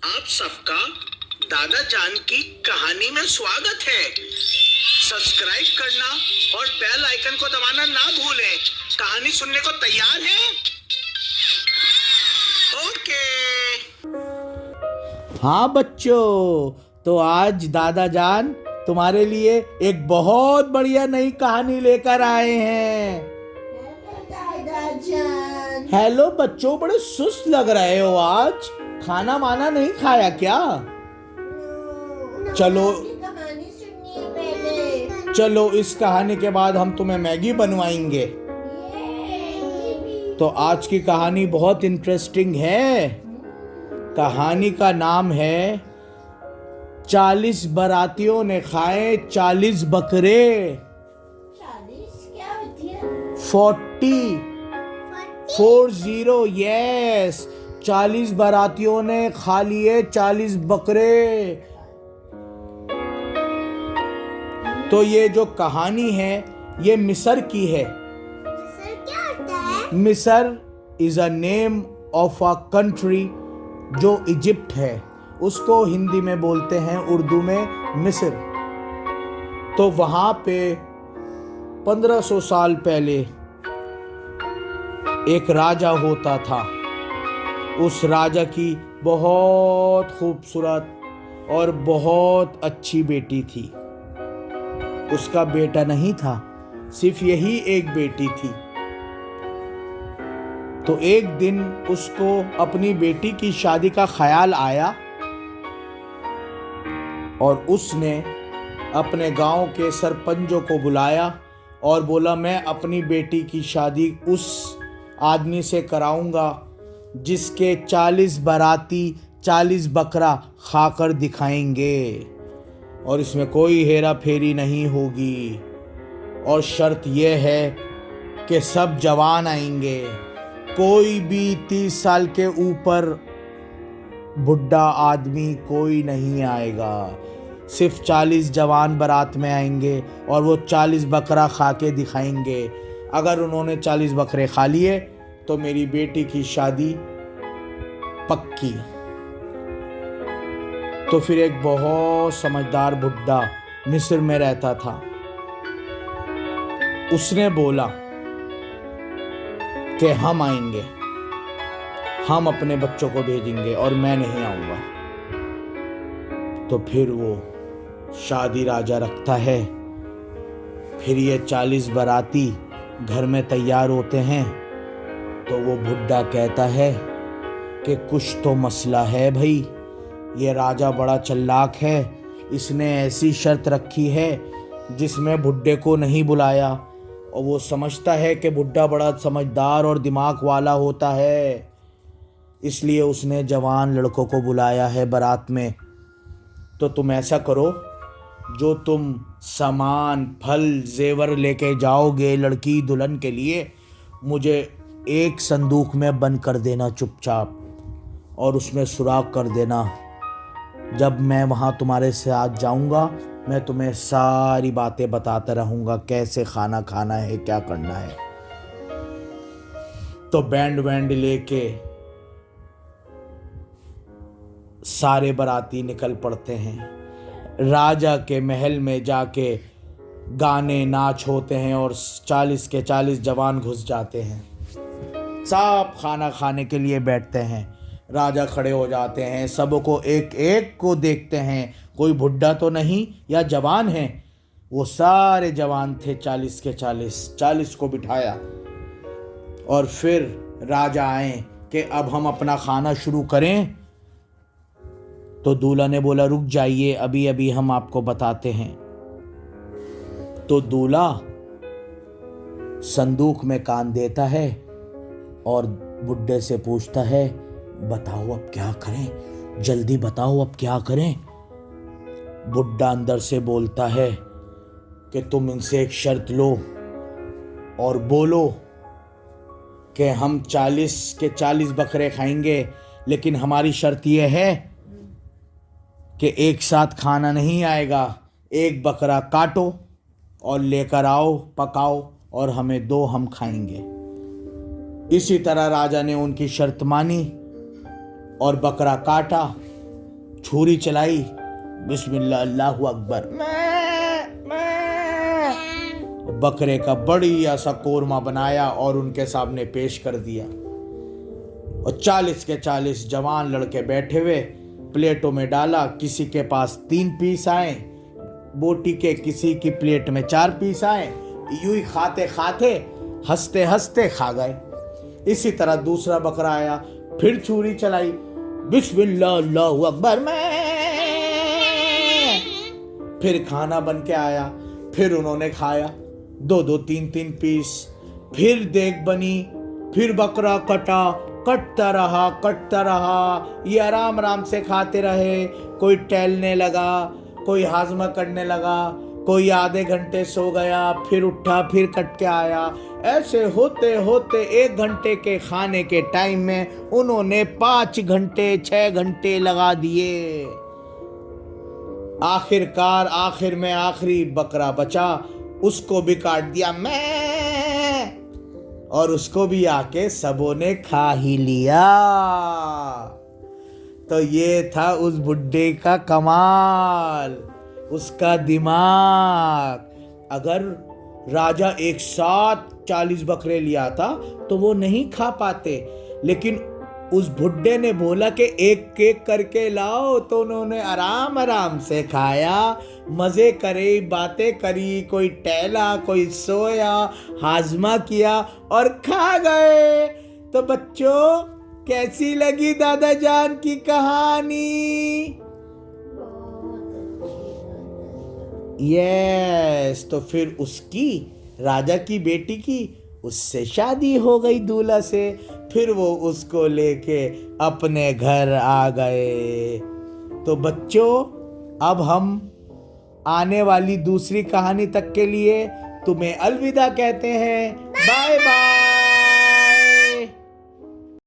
आप सबका दादा जान की कहानी में स्वागत है। सब्सक्राइब करना और बेल आइकन को दबाना ना भूलें। कहानी सुनने को तैयार हैं? ओके। हाँ बच्चों, तो आज दादा जान तुम्हारे लिए एक बहुत बढ़िया नई कहानी लेकर आए हैं। दादाजान। हेलो बच्चों, बड़े सुस्त लग रहे हो आज। खाना वाना नहीं खाया क्या? चलो कहानी सुननी है पहले। चलो, इस कहानी के बाद हम तुम्हें मैगी बनवाएंगे। तो आज की कहानी बहुत इंटरेस्टिंग है। कहानी का नाम है 40 बारातियों ने खाए 40 बकरे। 40 क्या होती है? 40 यस। 40 बारातियों ने खा लिए 40 बकरे। तो ये जो कहानी है ये मिस्र की है। सर क्या होता है? मिस्र is a name of a country जो इजिप्ट है। उसको हिंदी में बोलते हैं, उर्दू में मिस्र। तो वहां पे 1500 साल पहले एक राजा होता था। उस राजा की बहुत खूबसूरत और बहुत अच्छी बेटी थी। उसका बेटा नहीं था, सिर्फ यही एक बेटी थी। तो एक दिन उसको अपनी बेटी की शादी का ख्याल आया और उसने अपने गांव के सरपंचों को बुलाया और बोला, मैं अपनी बेटी की शादी उस आदमी से कराऊंगा जिसके 40 बाराती 40 बकरा खाकर दिखाएंगे और इसमें कोई हेरा फेरी नहीं होगी। और शर्त यह है कि सब जवान आएंगे, कोई भी 30 साल के ऊपर बुढ़ा आदमी कोई नहीं आएगा। सिर्फ 40 जवान बारात में आएंगे और वो 40 बकरा खा के दिखाएंगे। अगर उन्होंने 40 बकरे खा लिए तो मेरी बेटी की शादी पक्की। तो फिर एक बहुत समझदार बुढ़ा मिस्र में रहता था। उसने बोला कि हम आएंगे, हम अपने बच्चों को भेजेंगे और मैं नहीं आऊंगा। तो फिर वो शादी राजा रखता है। फिर ये 40 बाराती घर में तैयार होते हैं। तो वो बुढ़ा कहता है कि कुछ तो मसला है भाई, ये राजा बड़ा चालाक है। इसने ऐसी शर्त रखी है जिसमें बुढ़े को नहीं बुलाया और वो समझता है कि बुढ़ा बड़ा समझदार और दिमाग वाला होता है, इसलिए उसने जवान लड़कों को बुलाया है बारात में। तो तुम ऐसा करो, जो तुम सामान फल जेवर लेके जाओगे लड़की दुल्हन के लिए, मुझे एक संदूक में बंद कर देना चुपचाप और उसमें सुराख कर देना। जब मैं वहाँ तुम्हारे साथ जाऊँगा मैं तुम्हें सारी बातें बताता रहूँगा, कैसे खाना खाना है, क्या करना है। तो बैंड वैंड लेके सारे बाराती निकल पड़ते हैं। राजा के महल में जाके गाने नाच होते हैं और 40 के 40 जवान घुस जाते हैं। सब खाना खाने के लिए बैठते हैं। राजा खड़े हो जाते हैं, सबको एक एक को देखते हैं, कोई बुढ़ा तो नहीं या जवान है। वो सारे जवान थे 40 के 40 को बिठाया और फिर राजा आए कि अब हम अपना खाना शुरू करें। तो दूल्हा ने बोला, रुक जाइए, अभी अभी हम आपको बताते हैं। तो दूल्हा संदूक में कान देता है और बुड्ढे से पूछता है, बताओ अब क्या करें, जल्दी बताओ अब क्या करें। बुड्ढा अंदर से बोलता है कि तुम इनसे एक शर्त लो और बोलो कि हम 40 के 40 बकरे खाएंगे, लेकिन हमारी शर्त यह है कि एक साथ खाना नहीं आएगा। एक बकरा काटो और लेकर आओ, पकाओ और हमें दो, हम खाएंगे। इसी तरह राजा ने उनकी शर्त मानी और बकरा काटा छुरी चलाई, बिस्मिल्लाह अल्लाहु अकबर, बकरे का बढ़िया सा कोरमा बनाया और उनके सामने पेश कर दिया। और 40 के 40 जवान लड़के बैठे हुए, प्लेटों में डाला। किसी के पास 3 पीस आए बोटी के, किसी की प्लेट में 4 पीस आए। यूं ही खाते खाते हंसते हंसते खा गए। इसी तरह दूसरा बकरा आया, फिर छुरी चलाई, बिस्मिल्लाह अल्लाहु अकबर, फिर खाना बन के आया। फिर उन्होंने खाया 2-2 3-3 पीस। फिर देग बनी, फिर बकरा कटता रहा। ये आराम आराम से खाते रहे। कोई टहलने लगा, कोई हाजमा करने लगा, कोई आधे घंटे सो गया, फिर उठा, फिर कट के आया। ऐसे होते होते 1 घंटे के खाने के टाइम में उन्होंने 5 घंटे 6 घंटे लगा दिए। आखिरकार आखिर में आखिरी बकरा बचा, उसको भी काट दिया मैं, और उसको भी आके सबों ने खा ही लिया। तो ये था उस बुड्ढे का कमाल, उसका दिमाग। अगर राजा एक साथ 40 बकरे लिया था तो वो नहीं खा पाते, लेकिन उस बुड्ढे ने बोला कि एक एक करके लाओ, तो उन्होंने आराम आराम से खाया, मज़े करे, बातें करी, कोई टहला, कोई सोया, हाजमा किया और खा गए। तो बच्चों, कैसी लगी दादा जान की कहानी? यस, तो फिर उसकी, राजा की बेटी की, उससे शादी हो गई दूल्हा से। फिर वो उसको लेके अपने घर आ गए। तो बच्चों, अब हम आने वाली दूसरी कहानी तक के लिए तुम्हें अलविदा कहते हैं। Bye bye.